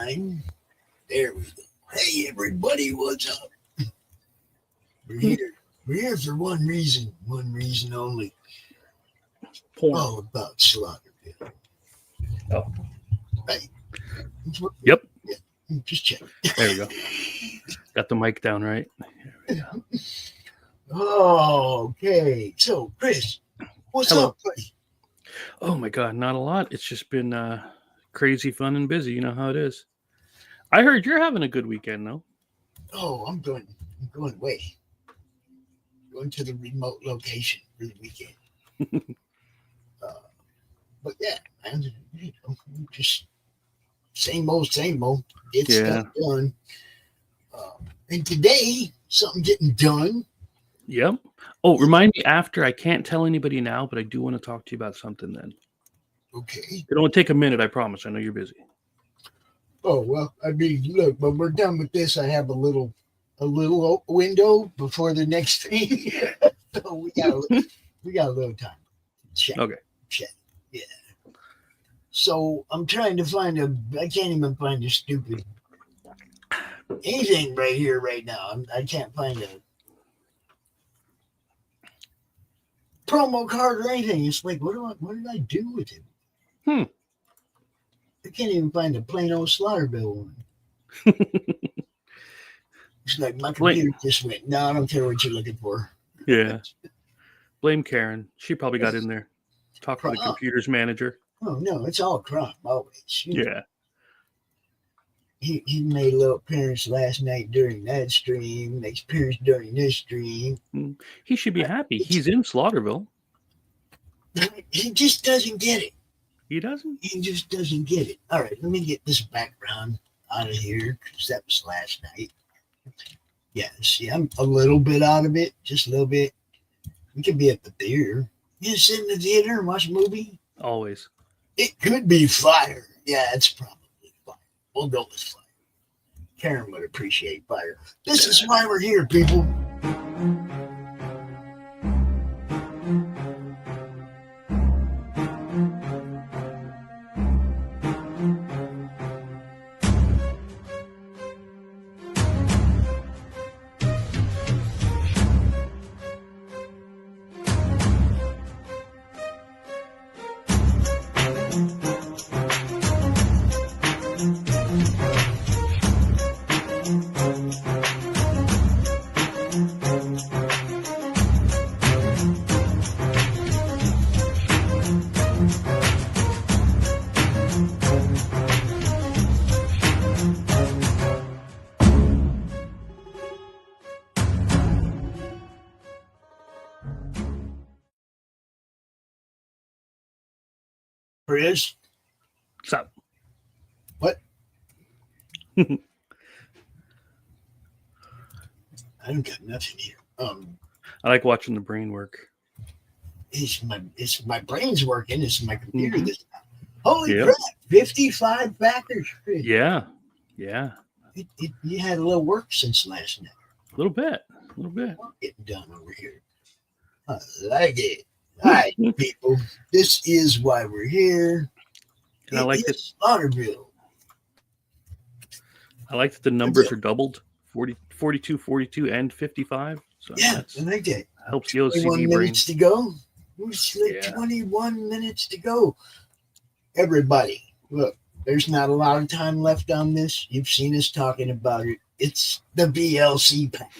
There we go. Hey, everybody, what's up? We're here. We're here for one reason only. Porn. All about Slaughterville. Oh. Right? Yep. Yeah. Just check. There we go. Got the mic down right. There we go. Okay. So, Chris, what's up, buddy? Oh my God, not a lot. It's just been crazy fun and busy. You know how it is. I heard you're having a good weekend, though. Oh, I'm going away. Going to the remote location for the weekend. But yeah, man, just same old. Get stuff done. And today, something getting done. Yep. Oh, remind me after. I can't tell anybody now, but I do want to talk to you about something then. Okay. It'll only take a minute, I promise. I know you're busy. Oh, well, I mean, look, when we're done with this, I have a little window before the next thing. So we got a little time. Check. Okay. Yeah. So I'm trying to find I can't even find a stupid anything right here right now. I can't find a promo card or anything. It's like, what did I do with it? I can't even find a plain old Slaughterville one. It's like my computer just went, no, I don't care what you're looking for. Yeah. Blame Karen. She probably got in there. Talk to the computer's manager. Oh, no, it's all crop, always. Yeah. He made a little appearance last night during that stream, makes appearance during this stream. He should be happy. He's in Slaughterville. He just doesn't get it. He doesn't? He just doesn't get it. All right, let me get this background out of here because that was last night. Yeah, see, I'm a little bit out of it, just a little bit. We could be at the theater. You sit in the theater and watch a movie? Always. It could be fire. Yeah, it's probably fire. We'll go with fire. Karen would appreciate fire. This is why we're here, people. Chris? What's up? What? I don't got nothing here. I like watching the brain work. It's my brain's working. It's my computer this time. Holy crap! 55 backers, Chris. Yeah. You had a little work since last night. A little bit. Getting done over here. I like it. All right, people. This is why we're here. And I like that Slaughterville. I like that the numbers are doubled. 40, 42, 42, and 55. So yeah, I like that. Helps the OCD 21 brain. minutes to go. It's like 21 minutes to go. Everybody, look, there's not a lot of time left on this. You've seen us talking about it. It's the VLC pack.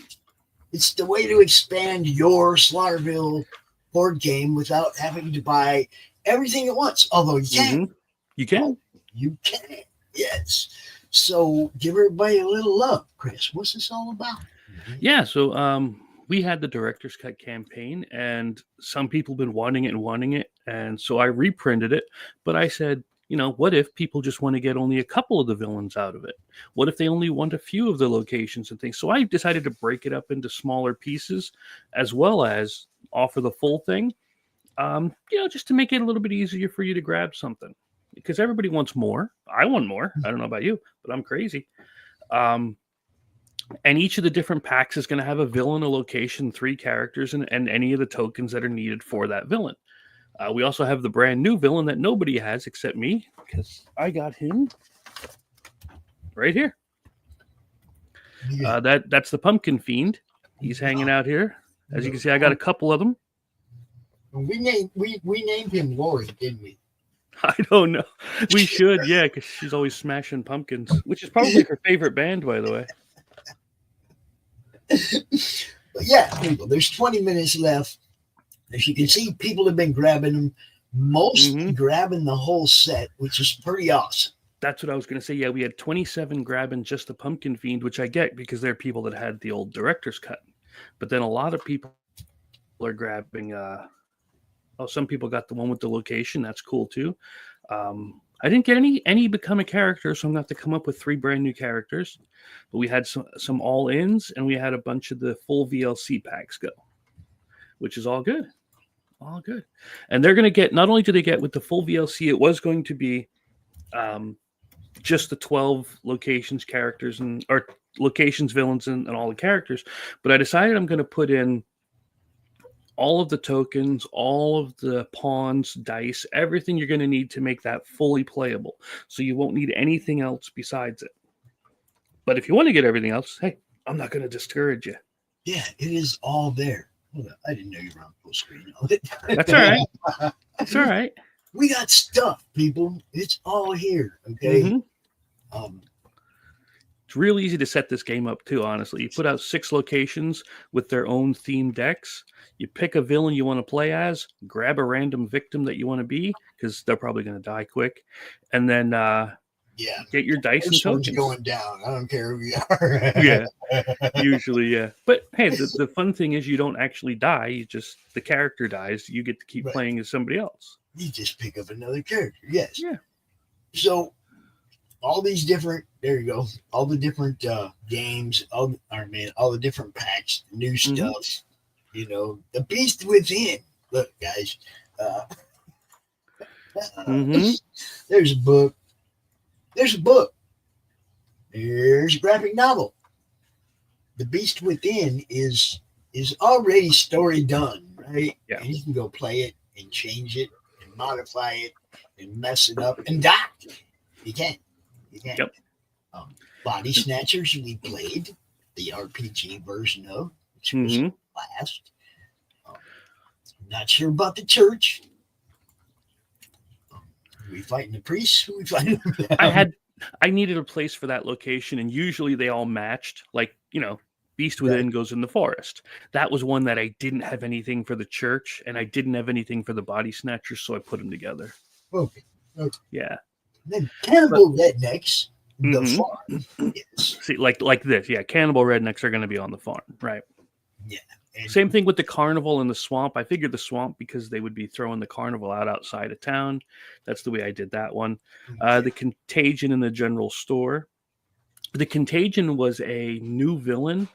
It's the way to expand your Slaughterville board game without having to buy everything at once. Although you can. Mm-hmm. You can. You can. Yes. So give everybody a little love, Chris. What's this all about? Yeah. So we had the Director's Cut campaign, and some people have been wanting it. And so I reprinted it. But I said, what if people just want to get only a couple of the villains out of it? What if they only want a few of the locations and things? So I decided to break it up into smaller pieces as well as offer the full thing, just to make it a little bit easier for you to grab something. Because everybody wants more. I want more. I don't know about you, but I'm crazy. And each of the different packs is going to have a villain, a location, 3 characters, and any of the tokens that are needed for that villain. We also have the brand new villain that nobody has except me, because I got him right here. Yeah. That's the Pumpkin Fiend. He's hanging out here. As you can see, I got a couple of them. We named him Lori, didn't we? I don't know. We should, yeah, because she's always smashing pumpkins, which is probably her favorite band, by the way. But yeah, people, there's 20 minutes left. As you can see, people have been grabbing them, mostly grabbing the whole set, which is pretty awesome. That's what I was going to say. Yeah, we had 27 grabbing just the Pumpkin Fiend, which I get because they're people that had the old director's cut. But then a lot of people are grabbing. Some people got the one with the location. That's cool too. I didn't get any become a character, so I'm going to have to come up with 3 brand new characters. But we had some all-ins, and we had a bunch of the full VLC packs go, which is all good. All good. And they're going to get, not only do they get with the full VLC, it was going to be just the 12 locations, characters, or locations, villains, and all the characters. But I decided I'm going to put in all of the tokens, all of the pawns, dice, everything you're going to need to make that fully playable. So you won't need anything else besides it. But if you want to get everything else, hey, I'm not going to discourage you. Yeah, it is all there. Hold on, I didn't know you were on full screen. That's all right. That's all right. We got stuff, people. It's all here. Okay. It's real easy to set this game up too, honestly. You put out 6 locations with their own themed decks. You pick a villain you want to play as, grab a random victim that you want to be, because they're probably going to die quick, and then get your dice and tokens. Going down. I don't care who you are. Yeah, usually, yeah. But hey, the fun thing is you don't actually die. The character dies. You get to keep playing as somebody else. You just pick up another character. Yes. Yeah. So all these different, there you go, all the different games, all the different packs, new stuff, the beast within. Look, guys, there's a book. There's a graphic novel. The Beast Within is already story done, right? Yeah. And you can go play it and change it and modify it and mess it up and die. You can. Yep. Body Snatchers, we played the RPG version of, which was last. Not sure about the church. We fighting the priests? We fighting I needed a place for that location, and usually they all matched. Like, Beast Within goes in the forest. That was one that I didn't have anything for the church, and I didn't have anything for the Body Snatchers, so I put them together. Okay. Yeah. Then Cannibal Rednecks, the farm. Yes. See, like this. Yeah, Cannibal Rednecks are going to be on the farm, right? Yeah. And same thing with the carnival in the swamp. I figured the swamp because they would be throwing the carnival out outside of town. That's the way I did that one. The Contagion in the general store. The Contagion was a new villain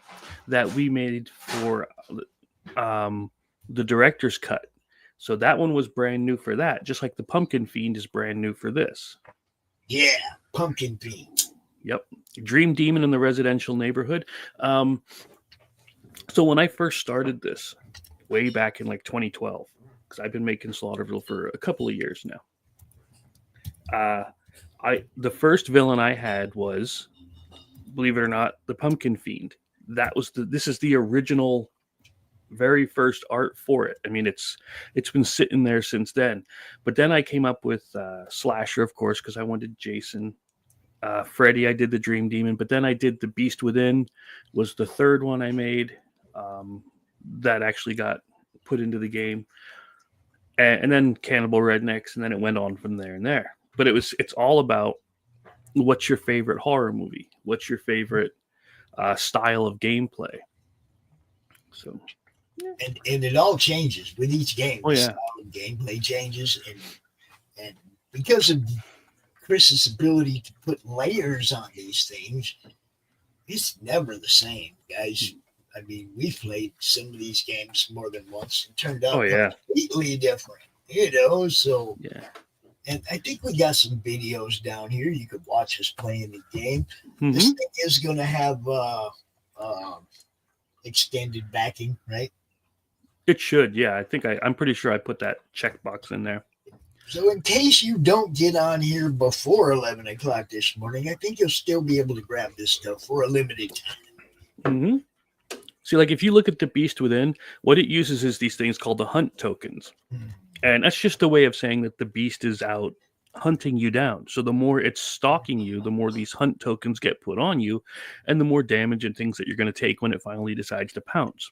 that we made for the director's cut. So that one was brand new for that, just like the Pumpkin Fiend is brand new for this. Yeah, Pumpkin Fiend. Yep. Dream Demon in the residential neighborhood. So when I first started this, way back in like 2012, because I've been making Slaughterville for a couple of years now, the first villain I had was, believe it or not, the Pumpkin Fiend. This is the original, very first art for it. I mean, it's been sitting there since then. But then I came up with Slasher, of course, because I wanted Jason. Freddy, I did the Dream Demon, but then I did the Beast Within, was the third one I made. That actually got put into the game, and then Cannibal Rednecks, and then it went on from there and there. But it's all about what's your favorite horror movie, what's your favorite style of gameplay. So, and it all changes with each game. Oh, yeah. The style of gameplay changes, and because of Chris's ability to put layers on these things, it's never the same, guys. I mean, we played some of these games more than once and turned out completely different, so yeah. And I think we got some videos down here. You could watch us playing the game. This thing is going to have extended backing, right? It should, yeah. I think I'm pretty sure I put that checkbox in there. So in case you don't get on here before 11 o'clock this morning, I think you'll still be able to grab this stuff for a limited time. Mm-hmm. See, like if you look at the Beast Within, what it uses is these things called the hunt tokens. And that's just a way of saying that the beast is out hunting you down. So the more it's stalking you, the more these hunt tokens get put on you, and the more damage and things that you're going to take when it finally decides to pounce.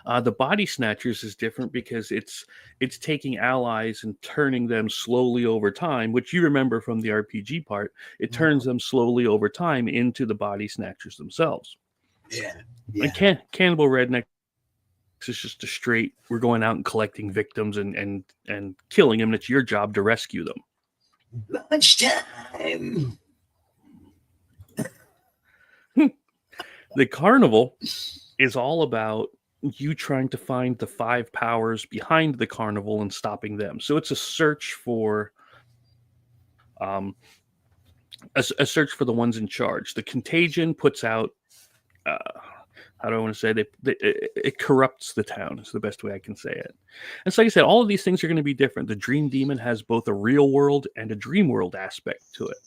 The body snatchers is different because it's taking allies and turning them slowly over time, which you remember from the RPG part. It turns them slowly over time into the body snatchers themselves. Yeah. And Cannibal Redneck is just a straight, we're going out and collecting victims and killing them. And it's your job to rescue them. Lunchtime. The carnival is all about you trying to find the 5 powers behind the carnival and stopping them. So it's a search for a search for the ones in charge. The Contagion puts out how do I want to say it corrupts the town is the best way I can say it. And so like I said, all of these things are going to be different. The Dream Demon has both a real world and a dream world aspect to it.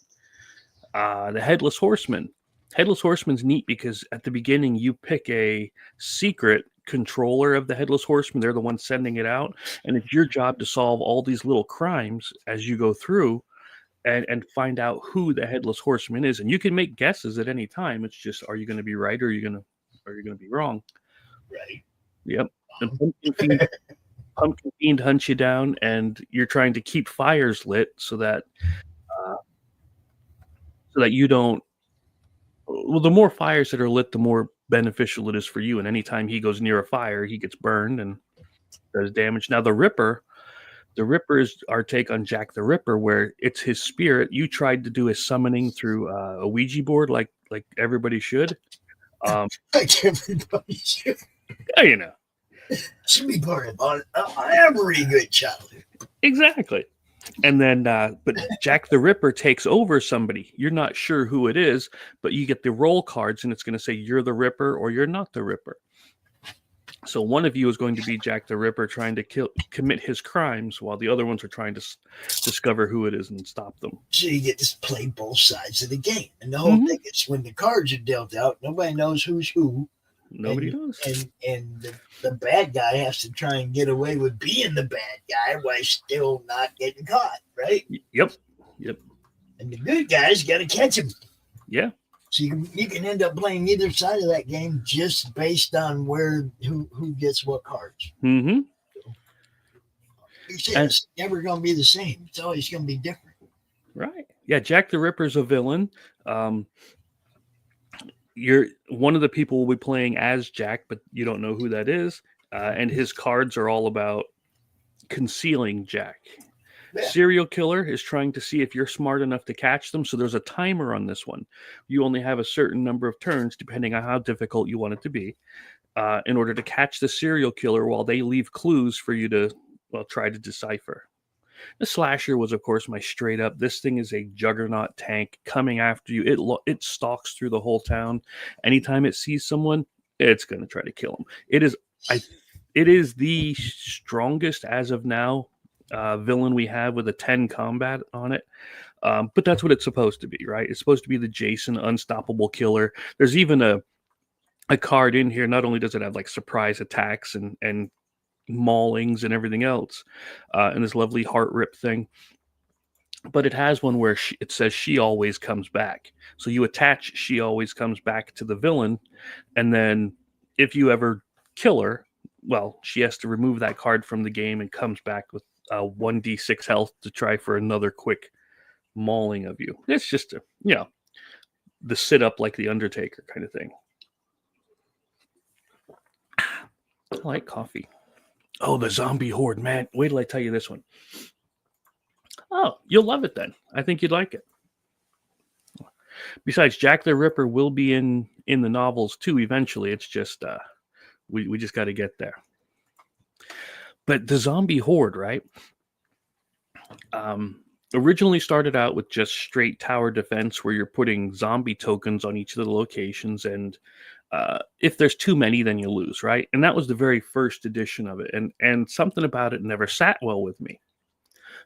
The Headless Horseman. Headless Horseman's neat because at the beginning you pick a secret controller of the Headless Horseman. They're the ones sending it out, and it's your job to solve all these little crimes as you go through and find out who the Headless Horseman is. And you can make guesses at any time. It's just, are you going to be right or are you going to be wrong? Right. Yep. And Pumpkin Fiend hunts you down, and you're trying to keep fires lit so that you don't. Well, the more fires that are lit, the more beneficial it is for you. And anytime he goes near a fire, he gets burned and does damage. Now, the Ripper is our take on Jack the Ripper, where it's his spirit. You tried to do his summoning through a Ouija board, like everybody should. Like everybody should. You know, should be part of every good childhood. Exactly. And then, but Jack the Ripper takes over somebody. You're not sure who it is, but you get the roll cards, and it's going to say you're the Ripper or you're not the Ripper. So one of you is going to be Jack the Ripper trying to commit his crimes, while the other ones are trying to discover who it is and stop them. So you get to play both sides of the game. And the whole thing is when the cards are dealt out, nobody knows who's who. Nobody knows. And the bad guy has to try and get away with being the bad guy while still not getting caught, right? Yep. And the good guys got to catch him. Yeah. So you can end up playing either side of that game just based on who gets what cards. Mm-hmm. It's never going to be the same. It's always going to be different. Right. Yeah, Jack the Ripper's a villain. You're one of the people will be playing as Jack, but you don't know who that is. And his cards are all about concealing Jack. Yeah. Serial killer is trying to see if you're smart enough to catch them. So there's a timer on this one. You only have a certain number of turns, depending on how difficult you want it to be, in order to catch the serial killer while they leave clues for you to try to decipher. The Slasher was, of course, my straight up. This thing is a juggernaut tank coming after you. It stalks through the whole town. Anytime it sees someone, it's going to try to kill them. It is the strongest as of now villain we have with a 10 combat on it. But that's what it's supposed to be, right? It's supposed to be the Jason unstoppable killer. There's even a card in here. Not only does it have like surprise attacks and maulings and everything else, and this lovely heart rip thing, but it has one where it says she always comes back. So you attach she always comes back to the villain, and then if you ever kill her, well, she has to remove that card from the game and comes back with 1d6 health to try for another quick mauling of you. It's just the sit up like the Undertaker kind of thing. I like coffee. Oh, the zombie horde, man. Wait till I tell you this one. Oh, you'll love it then. I think you'd like it. Besides, Jack the Ripper will be in the novels too eventually. It's just we just got to get there. But the zombie horde, right? Originally started out with just straight tower defense where you're putting zombie tokens on each of the locations, and if there's too many, then you lose, right? And that was the very first edition of it, and something about it never sat well with me.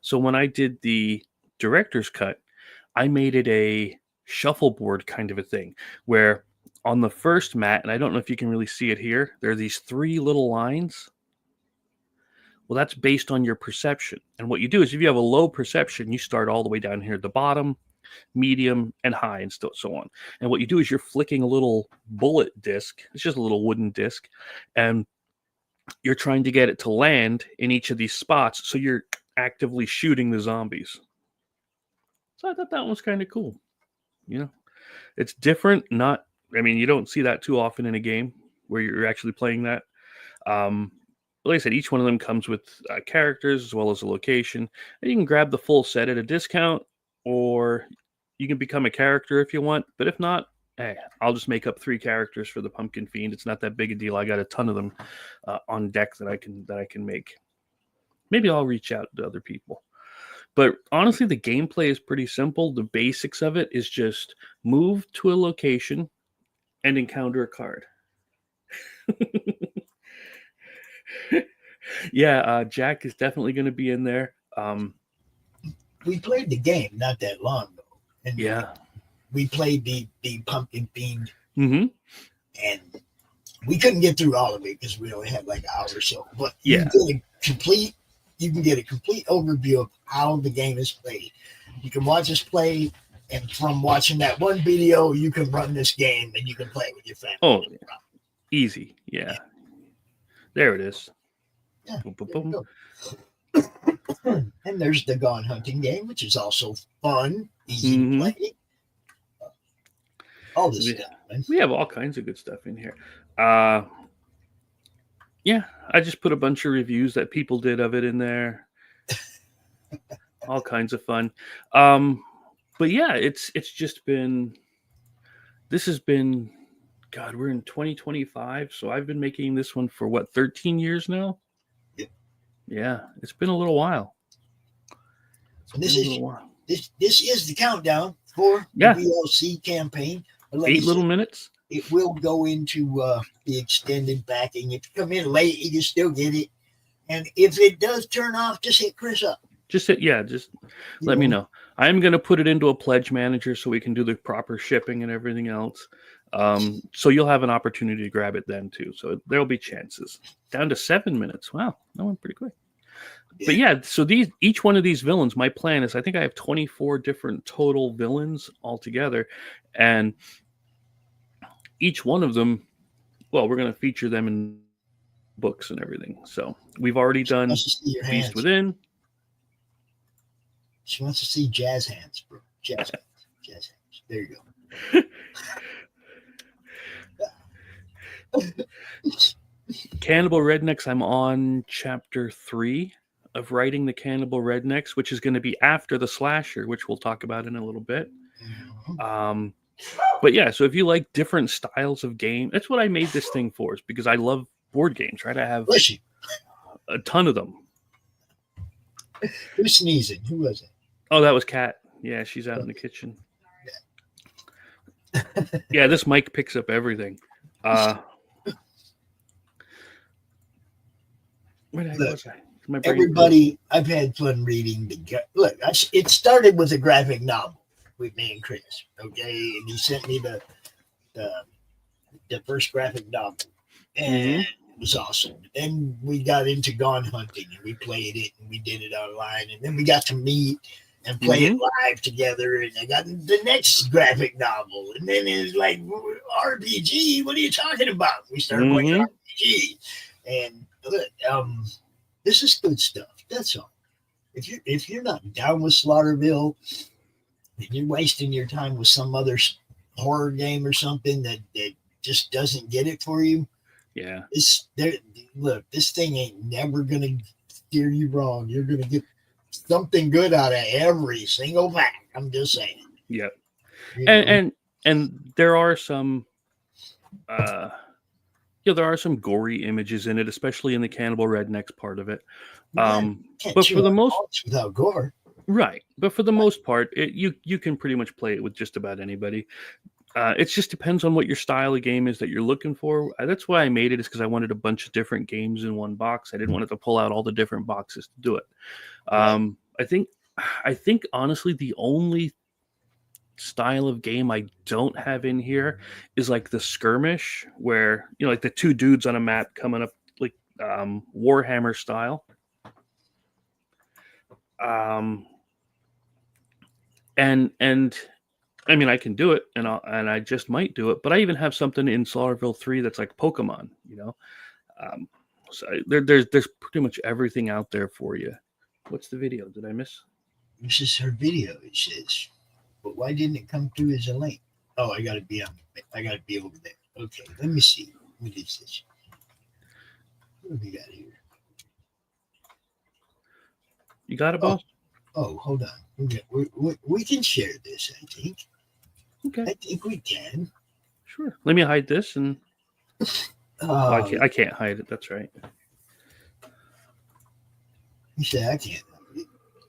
So when I did the director's cut, I made it a shuffleboard kind of a thing where on the first mat, and I don't know if you can really see it here, there are these 3 little lines. Well, that's based on your perception. And what you do is if you have a low perception, you start all the way down here at the bottom, medium, and high, and so on. And what you do is you're flicking a little bullet disc. It's just a little wooden disc. And you're trying to get it to land in each of these spots. So you're actively shooting the zombies. So I thought that was kind of cool. You know, it's different. You don't see that too often in a game where you're actually playing that. Like I said, each one of them comes with characters as well as a location. And you can grab the full set at a discount, or you can become a character if you want. But if not, hey, I'll just make up 3 characters for the Pumpkin Fiend. It's not that big a deal. I got a ton of them on deck that I can make. Maybe I'll reach out to other people. But honestly, the gameplay is pretty simple. The basics of it is just move to a location and encounter a card. Yeah, Jack is definitely going to be in there. We played the game not that long ago. And yeah. We played the Pumpkin Fiend. Mm-hmm. And we couldn't get through all of it because we only had like an hour or so. But yeah. You can get a complete overview of how the game is played. You can watch us play, and from watching that one video, you can run this game and you can play it with your family. Oh, yeah. Easy. Yeah. There it is. Yeah, boom, boom. And there's the Gone Hunting game, which is also fun, easy to play. All this stuff, man. We have all kinds of good stuff in here. Yeah, I just put a bunch of reviews that people did of it in there. All kinds of fun. But yeah, it's just been. This has been. God, we're in 2025, so I've been making this one for 13 years now? Yep. Yeah, it's been a little while. This is the countdown for the VLC campaign. 8 little minutes. It will go into the extended backing. If you come in late, you can still get it. And if it does turn off, just hit Chris up. Just let me know. I'm going to put it into a pledge manager so we can do the proper shipping and everything else. So you'll have an opportunity to grab it then too. So there'll be chances. Down to 7 minutes. Wow, that went pretty quick. Yeah. But yeah, so each one of these villains, my plan is I think I have 24 different total villains altogether. And each one of them, well, we're going to feature them in books and everything. So we've already done Beast Within. She wants to see jazz hands, bro. Jazz hands. There you go. Cannibal Rednecks, I'm on chapter 3 of writing the Cannibal Rednecks, which is going to be after the slasher, which we'll talk about in a little bit. Mm-hmm. But yeah, so if you like different styles of game, that's what I made this thing for, is because I love board games, right? I have a ton of them. Who's sneezing? Who was it? Oh, that was Kat. Yeah, she's out in the kitchen. Yeah, this mic picks up everything. Where the heck was I? Everybody, I've had fun reading look. It started with a graphic novel with me and Chris, okay, and he sent me the first graphic novel, and it was awesome. Then we got into Gone Hunting, and we played it, and we did it online, and then we got to meet and play it live together, and I got the next graphic novel, and then it's like RPG. What are you talking about? We started playing RPG, and look, this is good stuff. That's all. If you're not down with Slaughterville, and you're wasting your time with some other horror game or something that just doesn't get it for you, this thing ain't never gonna steer you wrong. You're gonna get something good out of every single pack. I'm just saying. Yeah. And there are some there are some gory images in it, especially in the Cannibal Rednecks part of it. But for the most without gore. Right. But for the most part, you can pretty much play it with just about anybody. It just depends on what your style of game is that you're looking for. That's why I made it, is because I wanted a bunch of different games in one box. I didn't want it to pull out all the different boxes to do it. I think honestly the only style of game I don't have in here is like the skirmish, where like the two dudes on a map coming up, like Warhammer style. And I mean, I can do it, and I just might do it, but I even have something in Slaughterville 3 that's like Pokemon, so there's pretty much everything out there for you. What's the video? Did I miss? This is her video, it says. But why didn't it come through as a link? Oh, I gotta be over there. Okay, let me see. What is this? What do we got here? You got it, boss? Oh, hold on. We can share this, I think. Okay. I think we can. Sure. Let me hide this, and I can't hide it. That's right. You said I can't.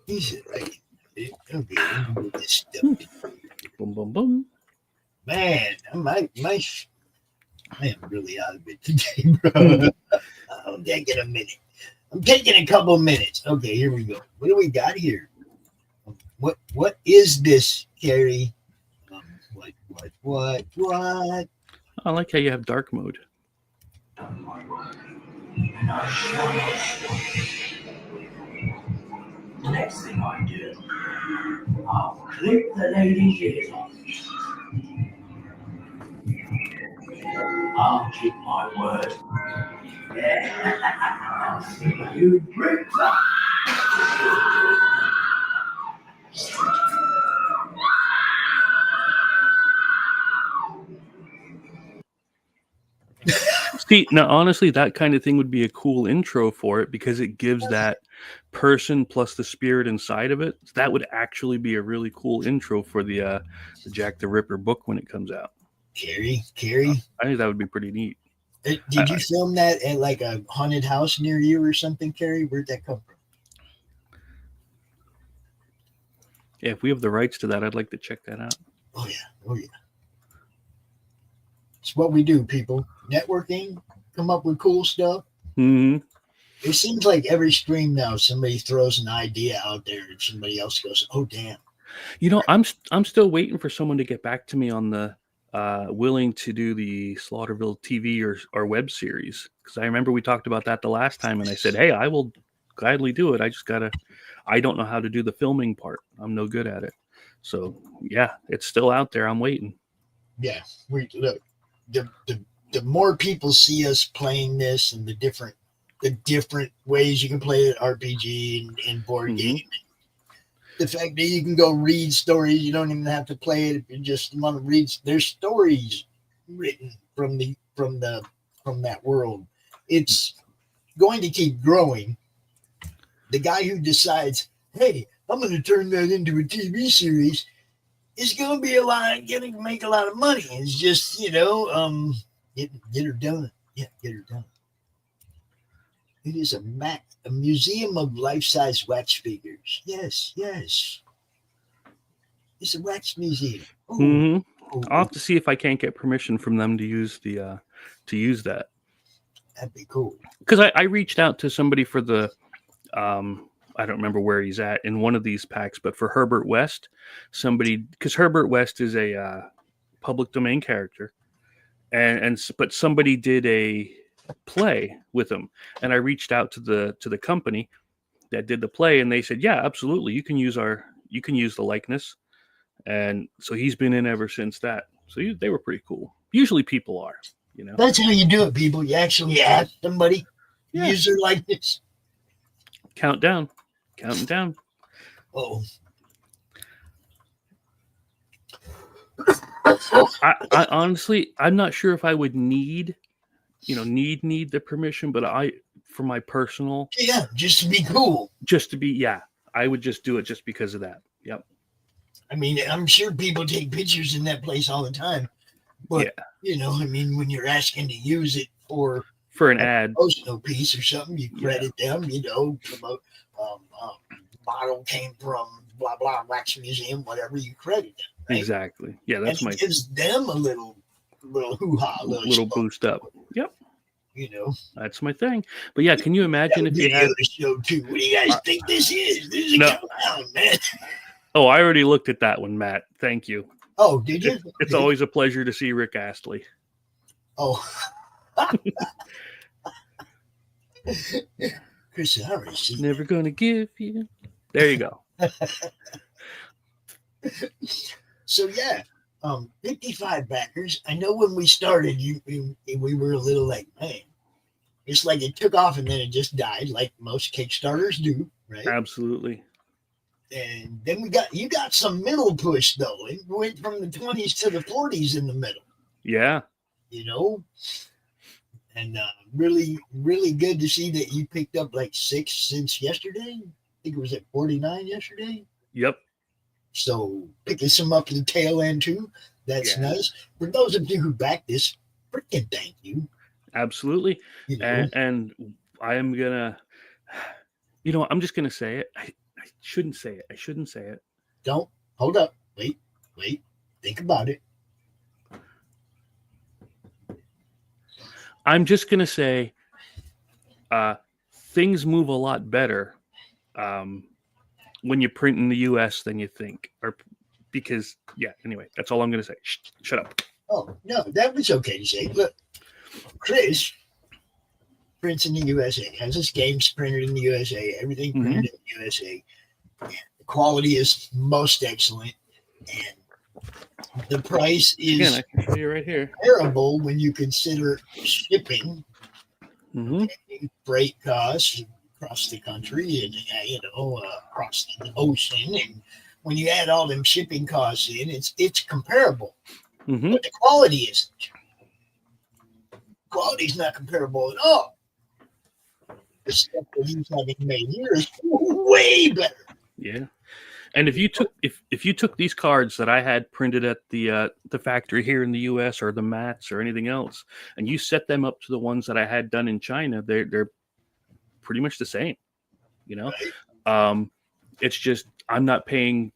You said right. Okay, let me move this stuff. Boom, boom, boom. Man, I am really out of it today, bro. I'm taking a minute. I'm taking a couple minutes. Okay, here we go. What do we got here? What is this, Carrie? What? I like how you have dark mode. Next thing I do, I'll clip the lady's ears off. I'll keep my word. Yeah. I'll see you drink. See, now honestly, that kind of thing would be a cool intro for it, because it gives that person plus the spirit inside of it. That would actually be a really cool intro for the Jack the Ripper book when it comes out. Carrie. I think that would be pretty neat. Did you film that at like a haunted house near you or something, Carrie? Where'd that come from? Yeah, if we have the rights to that, I'd like to check that out. Oh yeah. It's what we do, people. Networking, come up with cool stuff. Mm-hmm. It seems like every stream now, somebody throws an idea out there and somebody else goes, "Oh, damn." I'm still waiting for someone to get back to me on the willing to do the Slaughterville TV or web series, because I remember we talked about that the last time, and I said, hey, I will gladly do it. I don't know how to do the filming part. I'm no good at it. So yeah, it's still out there. I'm waiting. Yeah, look. The more people see us playing this and the different ways you can play it, RPG and board game. The fact that you can go read stories, you don't even have to play it if you just want to read. There's stories written from that world. It's going to keep growing. The guy who decides, hey, I'm going to turn that into a TV series, is going to be going to make a lot of money. It's just, get her done. Yeah, get her done. It is a museum of life-size wax figures. Yes. It's a wax museum. I'll have to see if I can't get permission from them to use that. That'd be cool. Because I reached out to somebody for the I don't remember where he's at in one of these packs, but for Herbert West, because Herbert West is a public domain character, but somebody did a play with him, and I reached out to the company that did the play, and they said, yeah, absolutely, you can use the likeness, and so he's been in ever since that. So they were pretty cool. Usually people are, That's how you do it, people. You actually ask somebody to use their likeness. Counting down. Oh. I honestly, I'm not sure if I would need the permission, but for my personal, just to be cool, I would just do it just because of that. Yep. I mean, I'm sure people take pictures in that place all the time, but when you're asking to use it for an ad, promotional piece or something, you credit them. Promote. Model came from blah blah wax museum, whatever, you credit them. Right? Exactly. Yeah, that's gives them a little hoo-ha, little boost up. Yep. You know, That's my thing. But yeah, can you imagine if you had the show too? What do you guys think this is? This is a No. countdown, man. Oh, I already looked at that one, Matt. Thank you. Oh, did you? It's always a pleasure to see Rick Astley. Oh. Chris, I already seen Never gonna give you. There you go. So yeah, 55 backers. I know when we started, we were a little like, man, it's like it took off and then it just died, like most Kickstarters do, right? Absolutely. And then you got some middle push though. It went from the 20s to the 40s in the middle. Yeah. You know, and really, really good to see that you picked up like 6 since yesterday. I think it was at 49 yesterday. Yep. So picking some up to the tail end too. That's nice. For those of you who backed this, freaking thank you. Absolutely. You know? And I am gonna, I'm just gonna say it. I shouldn't say it. I shouldn't say it. Don't hold up. Wait. Think about it. I'm just gonna say, things move a lot better when you print in the U.S. than you think, because anyway, that's all I'm gonna say. Shut up. Oh no, that was okay to say. Look, Chris prints in the USA, has his games printed in the USA, everything printed in the USA. The quality is most excellent, and the price is I can show you right here. terrible when you consider shipping, freight costs across the country, and across the ocean, and when you add all them shipping costs in, it's comparable, but the quality isn't. Quality's not comparable at all. The stuff that he's having made here is way better. Yeah, and if you took these cards that I had printed at the factory here in the U.S. or the mats or anything else, and you set them up to the ones that I had done in China, they're pretty much the same. Right. It's just I'm not paying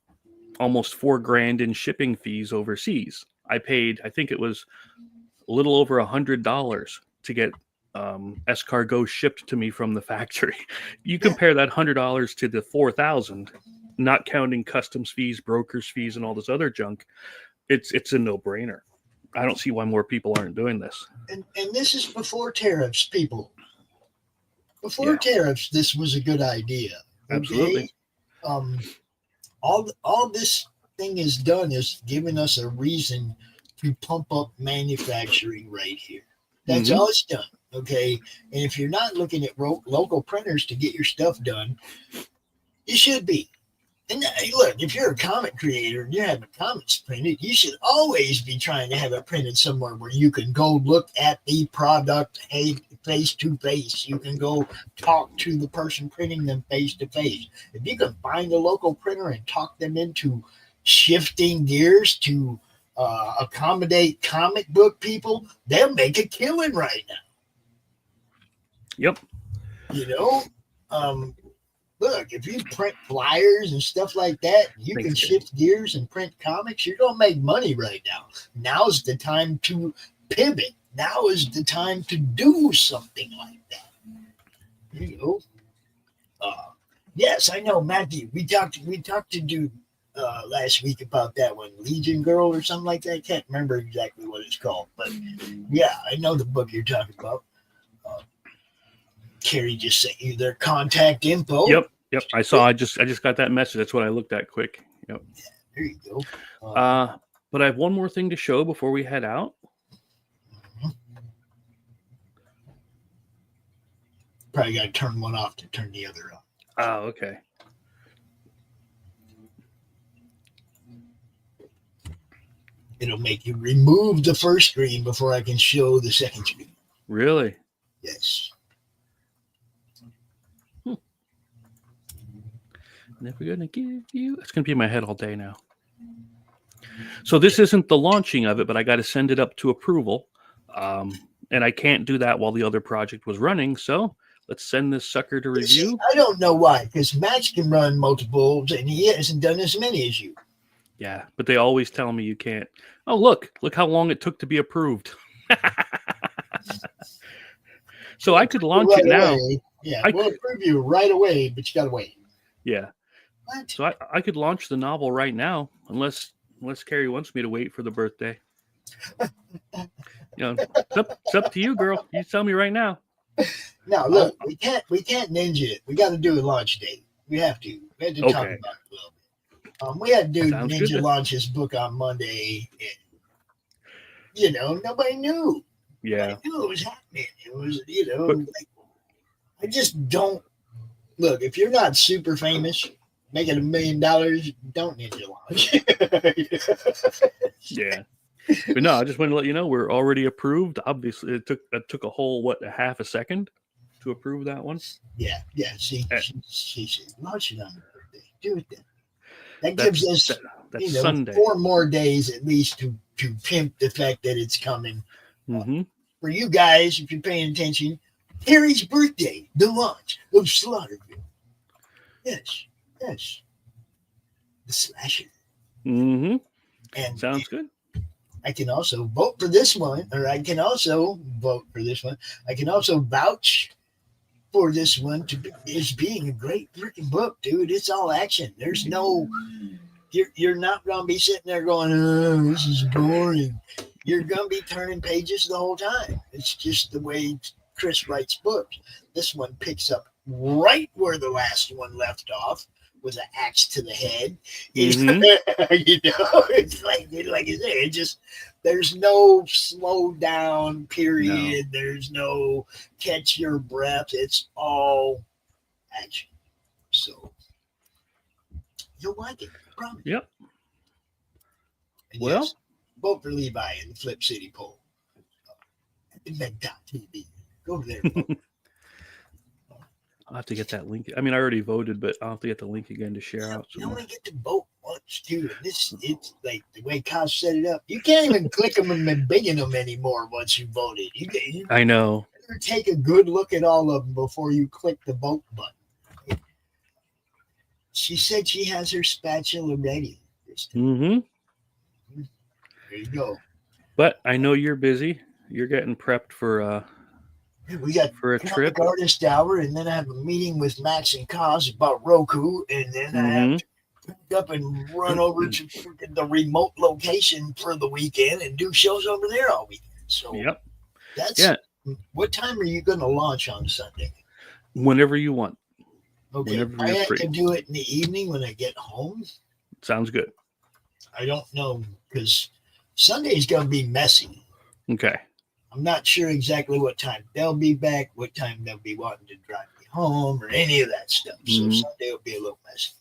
almost $4,000 in shipping fees overseas. I paid, I think it was a little over $100 to get escargot shipped to me from the factory. You compare that $100 to the $4,000, not counting customs fees, brokers fees, and all this other junk. It's a no-brainer. I don't see why more people aren't doing this. And this is before tariffs, people. Before tariffs, this was a good idea. Okay? Absolutely. All this thing has done is given us a reason to pump up manufacturing right here. That's all it's done. Okay. And if you're not looking at local printers to get your stuff done, you should be. And look, if you're a comic creator and you're having comics printed, you should always be trying to have it printed somewhere where you can go look at the product face to face. You can go talk to the person printing them face to face. If you can find a local printer and talk them into shifting gears to accommodate comic book people, they'll make a killing right now. Yep. Look, if you print flyers and stuff like that, you can shift gears and print comics. You're going to make money right now. Now's the time to pivot. Now is the time to do something like that. Yes, I know, Matthew. We talked to dude last week about that one, Legion Girl or something like that. I can't remember exactly what it's called, but yeah, I know the book you're talking about. Carrie just sent you their contact info. Yep. I saw. I just got that message. That's what I looked at quick. Yep. Yeah, there you go. But I have one more thing to show before we head out. Probably got to turn one off to turn the other on. Oh, okay. It'll make you remove the first screen before I can show the second screen. Really? Yes. Never gonna give you. It's gonna be in my head all day now. So this isn't the launching of it, but I got to send it up to approval, and I can't do that while the other project was running. So let's send this sucker to review. I don't know why, because Max can run multiples, and he hasn't done as many as you. Yeah, but they always tell me you can't. Oh, look how long it took to be approved. So I could launch right it now. away. Yeah, I we'll could, approve you right away, but you gotta wait. yeah. What? So I could launch the novel right now, unless Carrie wants me to wait for the birthday. It's up to you, girl. You tell me right now. Now look, we can't ninja it. We got to do a launch date. We have to talk Okay. about it a little bit. We had to do Sounds Ninja good. launch his book on Monday, and nobody knew. Yeah. Nobody knew it was happening. It was, But- like, I just don't look. If you're not super famous, making $1 million, don't Ninja launch. Yeah. But no, I just wanted to let you know we're already approved. Obviously, it took a whole a half a second to approve that one. Yeah. She said, launch it on your birthday. Do it then. That That's gives us, that's Sunday. 4 more days at least to pimp the fact that it's coming. Mm-hmm. For you guys, if you're paying attention, Harry's birthday, the launch of Slaughterville. Yes. The slasher. Mm-hmm. And Sounds good. I can also vote for this one, or I can also vote for this one. I can also vouch for this one as being a great freaking book, dude. It's all action. There's no, you're not going to be sitting there going, oh, this is boring. You're going to be turning pages the whole time. It's just the way Chris writes books. This one picks up right where the last one left off, with an axe to the head. Mm-hmm. It's like I said, it just, there's no slow down period. No. There's no catch your breath. It's all action. So you'll like it, I promise. Yep. And well, yes, vote for Levi in the Flip City poll at the Med.TV. Go over there. I'll have to get that link. I mean, I already voted, but I'll have to get the link again to share out. You only get to vote once, dude. It's like the way Kosh set it up. You can't even click them and bigging them anymore once you voted. You I know. better take a good look at all of them before you click the vote button. She said she has her spatula ready. Mm-hmm. There you go. But I know you're busy. You're getting prepped for we got for a trip, artist hour, and then I have a meeting with Max and Kaz about Roku, and then I have to pick up and run over to the remote location for the weekend and do shows over there all weekend. So yep, that's What time are you going to launch on Sunday? Whenever you want. Okay, whenever I you're have free. to do it in the evening when I get home. Sounds good. I don't know because Sunday's going to be messy. Okay. I'm not sure exactly what time they'll be back, what time they'll be wanting to drive me home, or any of that stuff. So Sunday will be a little messy.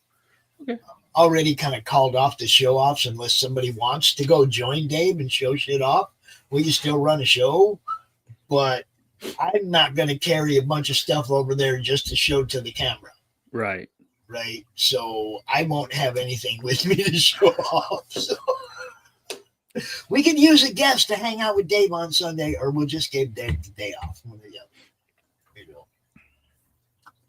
Okay. Already kind of called off the show offs unless somebody wants to go join Dave and show shit off. We can still run a show, but I'm not going to carry a bunch of stuff over there just to show to the camera. Right. So I won't have anything with me to show off. So we can use a guest to hang out with Dave on Sunday, or we'll just give Dave the day off.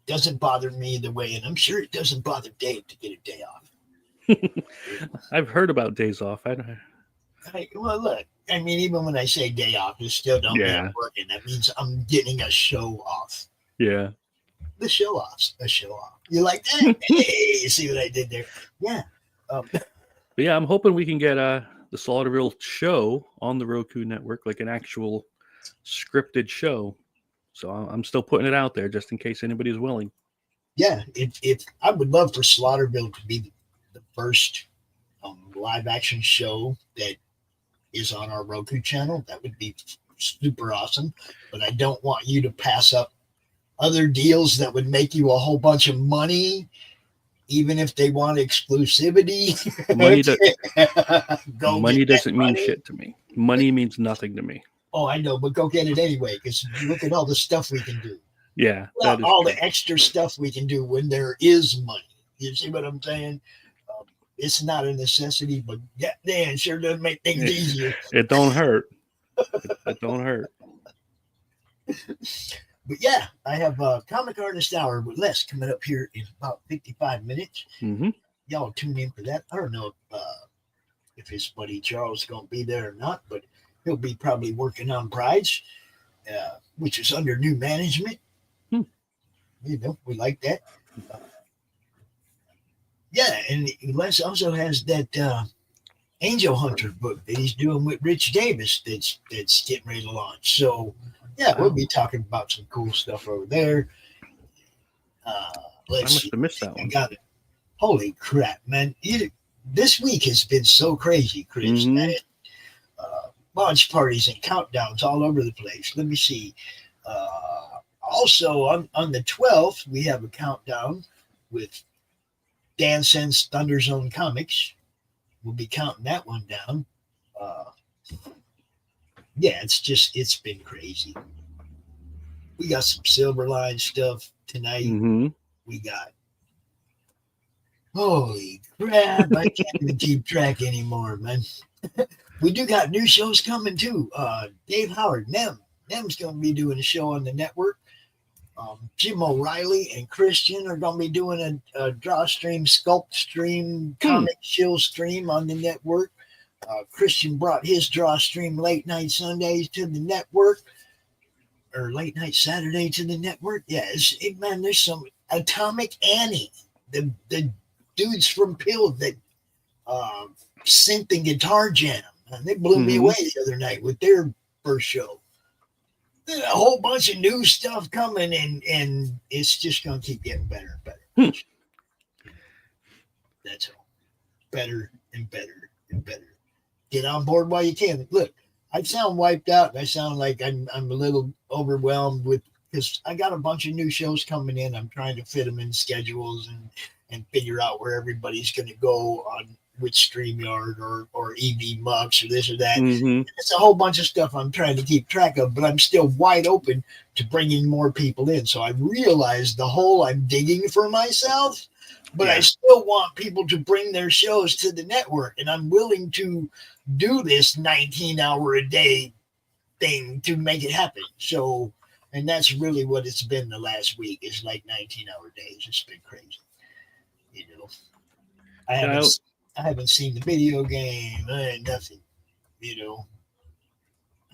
Doesn't bother me either way, and I'm sure it doesn't bother Dave to get a day off. I've heard about days off. Well, look, I mean, even when I say day off, it still don't mean I'm working. That means I'm getting a show off. Yeah. The show off's a show off. You're like, hey, you see what I did there? Yeah. But yeah, I'm hoping we can get the Slaughterville show on the Roku network, like an actual scripted show. So I'm still putting it out there just in case anybody's willing. Yeah, if I would love for Slaughterville to be the first live action show that is on our Roku channel. That would be super awesome. But I don't want you to pass up other deals that would make you a whole bunch of money, even if they want exclusivity. Money doesn't mean shit to me. Money means nothing to me. Oh, I know, but go get it anyway, because look at all the stuff we can do. Yeah. All the extra stuff we can do when there is money. You see what I'm saying? It's not a necessity, but damn, sure does make things easier. It don't hurt. It don't hurt. But yeah, I have a Comic Artist Hour with Les coming up here in about 55 minutes. Mm-hmm. Y'all tune in for that. I don't know if his buddy Charles is going to be there or not, but he'll be probably working on Prides. which is under new management. Hmm. We like that. Yeah, and Les also has that Angel Hunter book that he's doing with Rich Davis that's getting ready to launch. So, yeah, we'll be talking about some cool stuff over there. I Let's must see. have missed that I one. got it. Holy crap, man. This week has been so crazy, Chris. Mhm. Launch parties and countdowns all over the place. Let me see. Also, on the 12th, we have a countdown with Dan Sen's Thunder Zone Comics. We'll be counting that one down. Yeah, it's been crazy. We got some Silverline stuff tonight. Mhm. We got, holy crap, I can't even keep track anymore, man. We do got new shows coming too. Dave Howard, Nem's going to be doing a show on the network. Jim O'Reilly and Christian are going to be doing a draw stream, sculpt stream, comic chill stream on the network. Christian brought his draw stream late night Sundays to the network, or late night Saturday to the network. Yeah, man, there's some Atomic Annie, the dudes from Pill that synth and guitar jam. And they blew me away the other night with their first show. There's a whole bunch of new stuff coming, and it's just going to keep getting better and better. That's all. Better and better and better. Get on board while you can. Look, I sound wiped out, and I sound like I'm a little overwhelmed because I got a bunch of new shows coming in. I'm trying to fit them in schedules and figure out where everybody's going to go on which StreamYard or EV Mux or this or that. Mhm. It's a whole bunch of stuff I'm trying to keep track of, but I'm still wide open to bringing more people in. So I realize the hole I'm digging for myself, but I still want people to bring their shows to the network, and I'm willing to do this 19-hour-a-day thing to make it happen. So, and that's really what it's been the last week. It's like 19-hour days. It's been crazy. I haven't seen the video game, nothing. I'm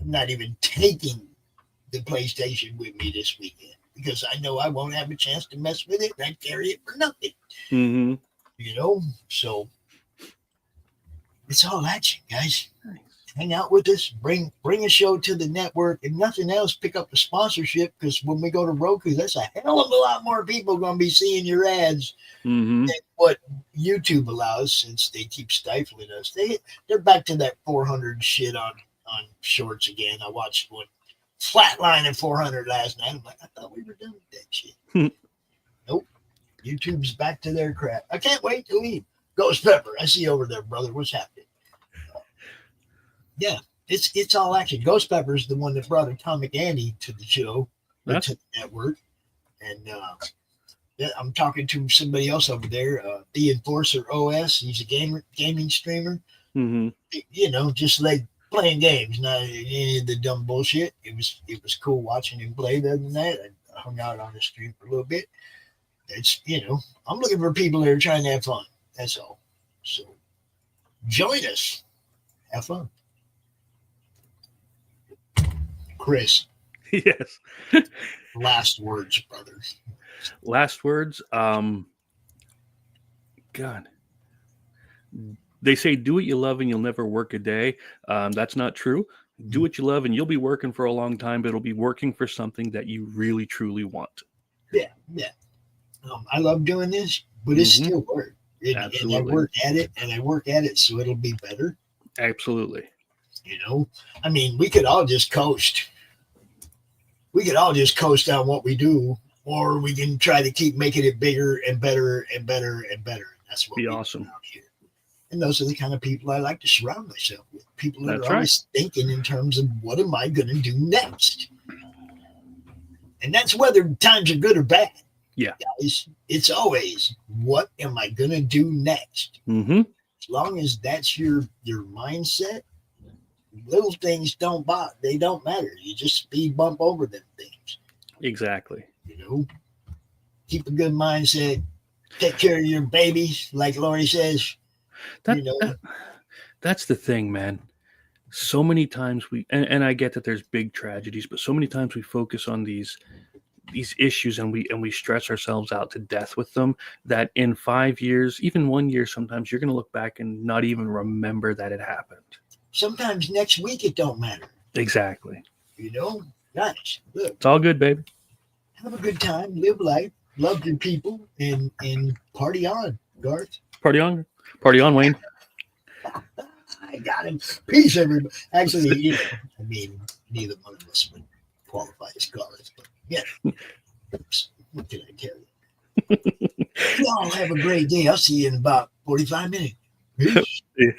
not even taking the PlayStation with me this weekend because I know I won't have a chance to mess with it, and I carry it for nothing. Mhm. So it's all action, guys. Hang out with us, bring a show to the network, and nothing else, pick up a sponsorship, because when we go to Roku, that's a hell of a lot more people going to be seeing your ads than what YouTube allows, since they keep stifling us. They're back to that 400 shit on shorts again. I watched one flatline at 400 last night. I'm like, I thought we were done with that shit. Nope. YouTube's back to their crap. I can't wait to leave. Ghost Pepper, I see you over there, brother. What's happening? Yeah, it's all action. Ghost Pepper is the one that brought Atomic Annie to the show, to the network. And I'm talking to somebody else over there, the Enforcer OS. He's a gaming streamer. Just like playing games, not any of the dumb bullshit. It was cool watching him play the other night. I hung out on the stream for a little bit. It's I'm looking for people that are trying to have fun. That's all. So join us. Have fun. Chris. Yes. Last words, brother. Last words. God. They say do what you love and you'll never work a day. That's not true. Do what you love and you'll be working for a long time, but it'll be working for something that you really, truly want. Yeah. I love doing this, but it's still work. Absolutely. And I work at it so it'll be better. Absolutely. I mean, we could all just coast. We could all just coast on what we do, or we can try to keep making it bigger and better and better and better. That's what be we awesome do out here. And those are the kind of people I like to surround myself with. People that That's are always thinking in terms of what am I going to do next? And that's whether times are good or bad. Yeah. Guys, it's always, what am I going to do next? As long as that's your mindset, little things don't matter. You just speed bump over them things. Exactly. Keep a good mindset. Take care of your babies, like Lori says. That's the thing, man. so many times and I get that there's big tragedies, but so many times we focus on these issues and we stress ourselves out to death with them, that in 5 years, even 1 year, sometimes you're going to look back and not even remember that it happened. Sometimes next week it don't matter. Exactly. You know, guys, look, It's all good, baby. have a good time, live life, love your people, and party on, Garth. Party on, Wayne. I got him. Peace, everybody. Actually, I mean, neither one of us would qualify as Garth, but yeah. What can I tell you? Y'all have a great day. I'll see you in about 45 minutes. Peace. Yeah.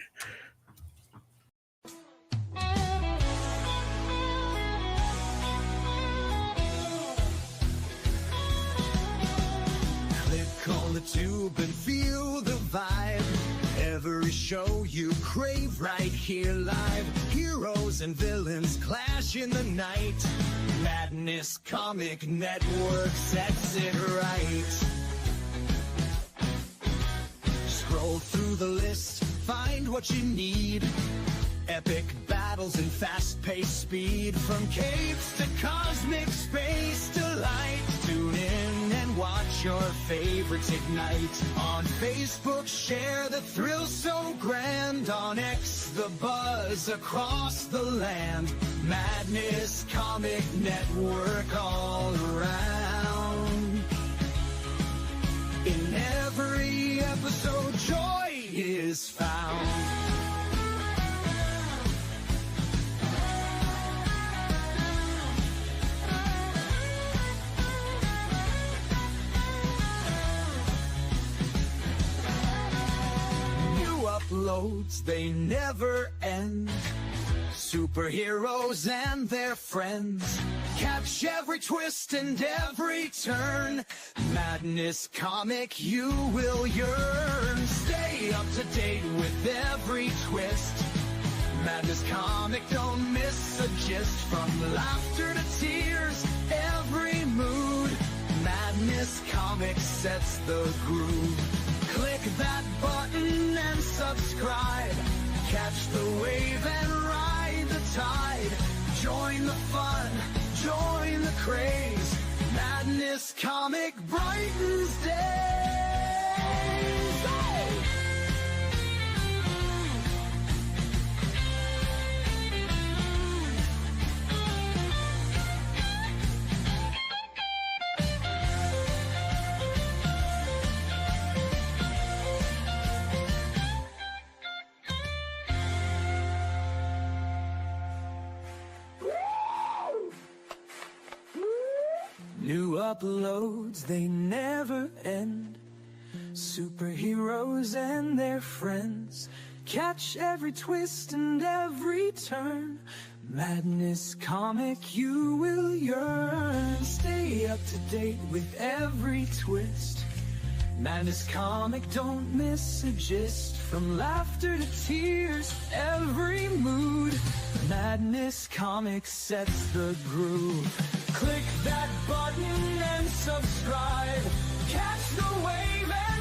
On the tube and feel the vibe. Every show you crave right here live. Heroes and villains clash in the night. Madness Comic Network sets it right. Scroll through the list, find what you need. Epic battles and fast-paced speed. From capes to cosmic space delight. Tune in and watch your favorites ignite. On Facebook, share the thrill so grand. On X, the buzz across the land. Madness Comic Network all around. In every episode, joy is found. Uploads, they never end. Superheroes and their friends. Catch every twist and every turn. Madness Comic, you will yearn. Stay up to date with every twist. Madness Comic, don't miss a gist. From laughter to tears, every mood. Madness Comic sets the groove. Click that button and subscribe. Catch the wave and ride the tide. Join the fun, join the craze. Madness Comic brightens days. Oh! New uploads, they never end. Superheroes and their friends. Catch every twist and every turn. Madness Comic, you will yearn. Stay up to date with every twist. Madness Comic, don't miss a gist. From laughter to tears, every mood. Madness Comic sets the groove. Click that button and subscribe. Catch the wave and